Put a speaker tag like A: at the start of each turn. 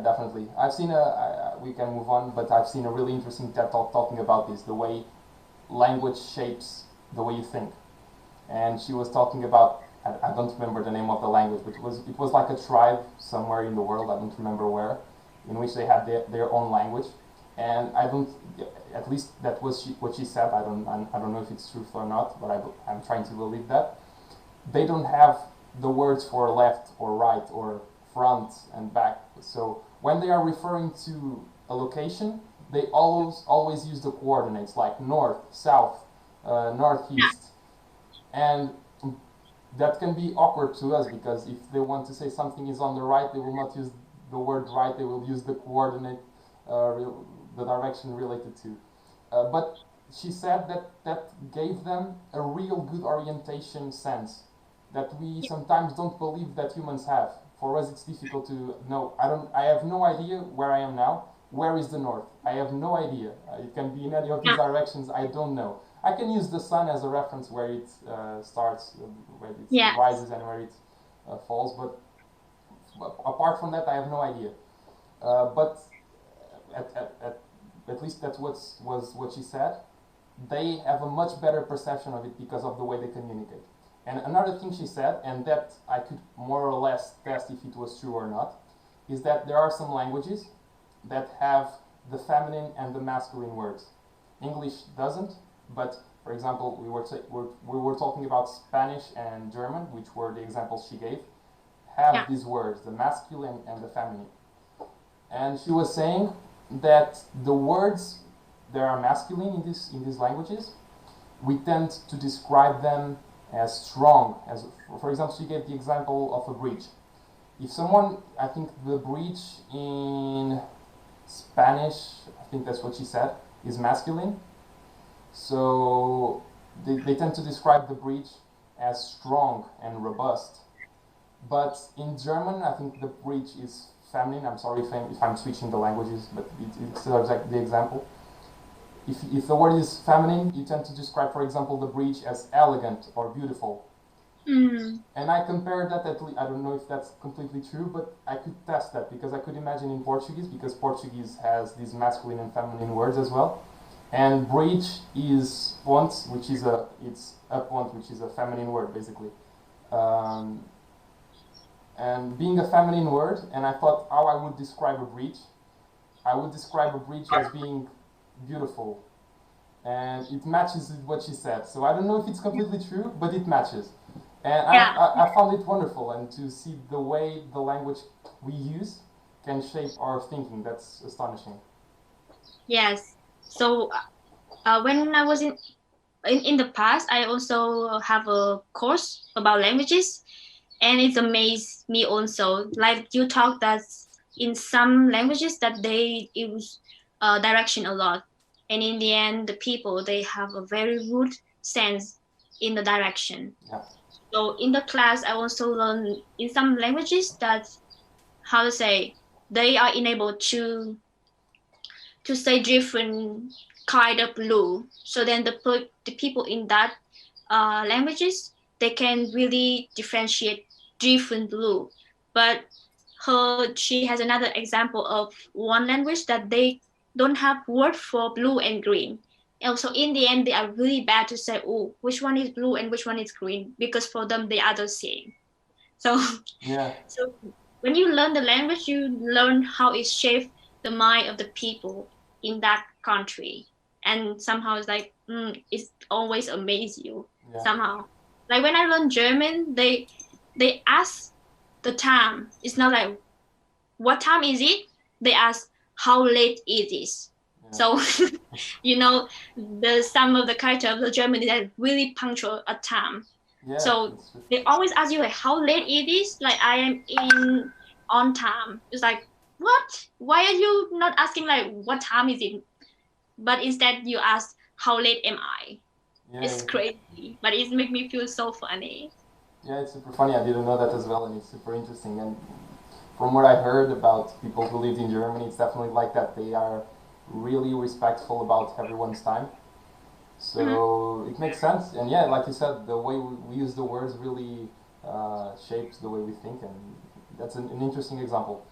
A: definitely. I've seen we can move on, but I've seen a really interesting TED Talk talking about this, the way language shapes the way you think. And she was talking about, I don't remember the name of the language, but it was like a tribe somewhere in the world, I don't remember where, in which they had their own language. And I don't, at least that was what she said. I don't know if it's truth or not, but I'm trying to believe that. They don't have the words for left or right or front and back. So when they are referring to a location, they always use the coordinates like north, south, northeast, and that can be awkward to us because if they want to say something is on the right, they will not use the word right. They will use the coordinate, the direction related to. But she said that gave them a real good orientation sense that we sometimes don't believe that humans have. For us, it's difficult to know. I have no idea where I am now. Where is the north? I have no idea. It can be in any of these directions. I don't know. I can use the sun as a reference where it starts, where it
B: Yeah.
A: rises and where it falls. But apart from that, I have no idea. But at least that's was what she said. They have a much better perception of it because of the way they communicate. And another thing she said, and that I could more or less test if it was true or not, is that there are some languages that have the feminine and the masculine words. English doesn't, but for example, we were talking about Spanish and German, which were the examples she gave, have these words, the masculine and the feminine. And she was saying that the words that are masculine in these languages, we tend to describe them as strong. As for example, she gave the example of a bridge. If someone, I think the bridge in Spanish, I think that's what she said, is masculine. So they tend to describe the bridge as strong and robust. But in German, I think the bridge is feminine. I'm sorry if I'm switching the languages, but it's still the example. If the word is feminine, you tend to describe, for example, the bridge as elegant or beautiful. And I compared that, I don't know if that's completely true, but I could test that because I could imagine in Portuguese, because Portuguese has these masculine and feminine words as well. And bridge is ponte, it's a ponte, which is a feminine word basically. And being a feminine word, and I thought how I would describe a bridge. I would describe a bridge as being beautiful, and it matches with what she said. So I don't know if it's completely true, but it matches. And
B: Yeah.
A: I found it wonderful, and to see the way the language we use can shape our thinking. That's astonishing.
B: Yes. So when I was in the past, I also have a course about languages, and it amazed me also. Like you talk that in some languages that they use direction a lot, and in the end, the people they have a very good sense in the direction.
A: Yeah.
B: So in the class, I also learn in some languages that how to say they are enabled to say different kind of blue. So then the people in that languages they can really differentiate different blue. But she has another example of one language that they don't have word for blue and green. And so in the end, they are really bad to say, oh, which one is blue and which one is green, because for them they are the same. So
A: Yeah.
B: so when you learn the language, you learn how it shapes the mind of the people in that country. And somehow it's like, it's always amaze you
A: Yeah.
B: somehow. Like when I learned German, they ask the time. It's not like what time is it? They ask how late is it?
A: Yeah.
B: So you know the some of the character of the German is really punctual at time.
A: Yeah.
B: So
A: It's true.
B: they always ask you like how late it is. Like I am in on time. It's like what? Why are you not asking like what time is it? But instead you ask how late am I?
A: Yeah.
B: It's crazy, but it makes me feel so funny.
A: Yeah. It's super funny. I didn't know that as well, and it's super interesting. And from what I heard about people who lived in Germany, it's definitely like that. They are really respectful about everyone's time.
B: Mm-hmm.
A: So it makes sense. And yeah, like you said, the way we use the words really shapes the way we think, and that's an interesting example.